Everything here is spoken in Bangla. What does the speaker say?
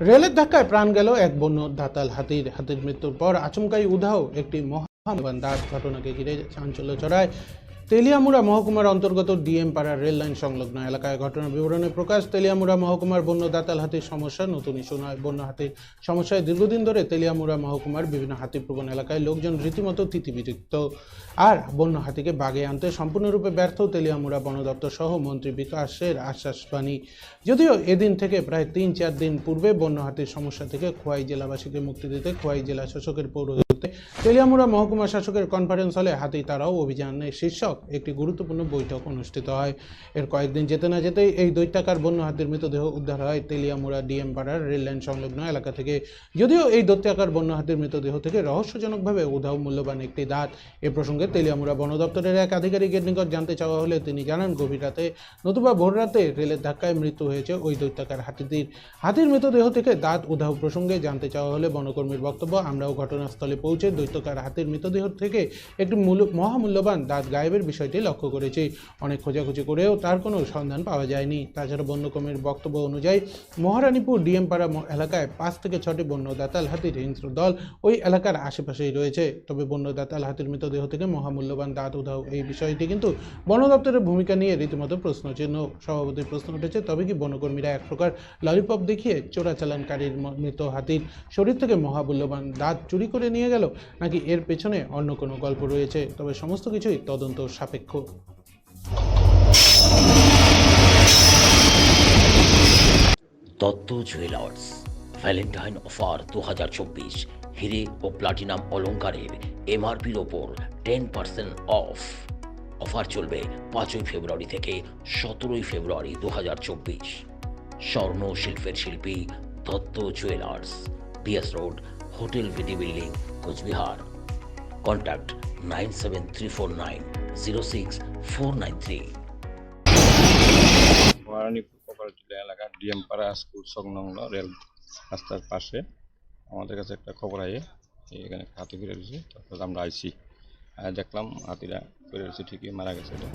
রেলের ধাক্কায় প্রাণ গেল এক বন্য দাতাল হাতির মৃত্যুর পর আচমকাই উধাও একটি মহামূল্যবান দাঁত। ঘটনাকে ঘিরে চাঞ্চল্য ছড়ায় তেলিয়ামুড়া মহকুমার অন্তর্গত ডিএম পাড়ার রেল লাইন সংলগ্ন এলাকায়। ঘটনার বিবরণে প্রকাশ, তেলিয়ামুড়া মহকুমার বন্য দাতাল হাতির সমস্যা নতুন ইস্যু নয়। বন্য হাতির সমস্যায় দীর্ঘদিন ধরে তেলিয়ামুড়া মহকুমার বিভিন্ন হাতিপ্রবণ এলাকায় লোকজন রীতিমতো তিতিবিরক্ত। আর বন্য হাতিকে বাগে আনতে সম্পূর্ণরূপে ব্যর্থ তেলিয়ামুড়া বন দপ্তর সহ মন্ত্রী বিকাশের আশ্বাসবাণী। যদিও এদিন থেকে প্রায় ৩-৪ দিন পূর্বে বন্য হাতির সমস্যা থেকে খোয়াই জেলাবাসীকে মুক্তি দিতে খোয়াই জেলা শাসকের পৌরোহিত্যে তেলিয়ামুড়া মহকুমা শাসকের কনফারেন্স হলে হাতি তাড়াও অভিযানের শীর্ষক একটি গুরুত্বপূর্ণ বৈঠক অনুষ্ঠিত হয়। এর কয়েকদিন যেতে না যেতেই এই দৈত্যাকার বন্য হাতির মৃতদেহ উদ্ধার হয় তেলিয়ামুড়া ডিএম পাড়ার রেল লাইন সংলগ্ন এলাকা থেকে। যদিও এই দৈত্যাকার বন্য হাতির মৃতদেহ থেকে রহস্যজনকভাবে উধাও মূল্যবান একটি দাঁত। এ প্রসঙ্গে তেলিয়ামুড়া বন দপ্তরের এক আধিকারিকের নিকট জানতে চাওয়া হলে তিনি জানান, গভীর রাতে নতুবা ভোর রাতে রেলের ধাক্কায় মৃত্যু হয়েছে ওই দৈত্যাকার হাতির মৃতদেহ থেকে দাঁত উধাও প্রসঙ্গে জানতে চাওয়া হলে বনকর্মীর বক্তব্য, আমরাও ঘটনাস্থলে পৌঁছে দৈত্যাকার হাতির মৃতদেহ থেকে একটি মহামূল্যবান দাঁত গায়েবের বিষয়টি লক্ষ্য করেছি। অনেক খোঁজাখুঁজি করেও তার কোনো সন্ধান পাওয়া যায়নি। তাছাড়া বন্যকর্মীর বক্তব্য অনুযায়ী মহারানীপুর ডিএম পাড়া এলাকায় 5 থেকে 6টি বন্য দাতাল হাতির হিংস্র দল ওই এলাকার আশেপাশেই রয়েছে। তবে বন্য দাতাল হাতির মৃতদেহ থেকে মহামূল্যবান দাঁত উধাও এই বিষয়টি কিন্তু বন দপ্তরের ভূমিকা নিয়ে রীতিমতো প্রশ্নচিহ্ন। স্বভাবতই প্রশ্ন উঠেছে, তবে কি বনকর্মীরা এক প্রকার ললিপপ দেখিয়ে চোরাচালানকারীর মৃত হাতির শরীর থেকে মহামূল্যবান দাঁত চুরি করে নিয়ে গেল, নাকি এর পেছনে অন্য কোনো গল্প রয়েছে? তবে সমস্ত কিছুই তদন্ত সাপেক্ষ। দত্ত জুয়েলার্স ভ্যালেন্টাইন অফার 2024, হিরে ও প্লাটিনাম অলংকারের এমআরপির ওপর 10% অফ। অফার চলবে 5ই ফেব্রুয়ারি থেকে 17ই ফেব্রুয়ারি 2024। স্বর্ণ শিল্পের শিল্পী Dutta jewellers, PS road, hotel BD building, Coochbehar. Contact 9734906493। Maharanipur cooperative এলাকার ডিএম পাড়া স্কুল সংলগ্ন রেল রাস্তার পাশে আমাদের কাছে একটা খবর আয়ে এখানে হাতি ফিরে রয়েছে। তারপর আমরা আইছি, দেখলাম হাতিরা ফিরে রয়েছে, ঠিকই মারা গেছে। এটা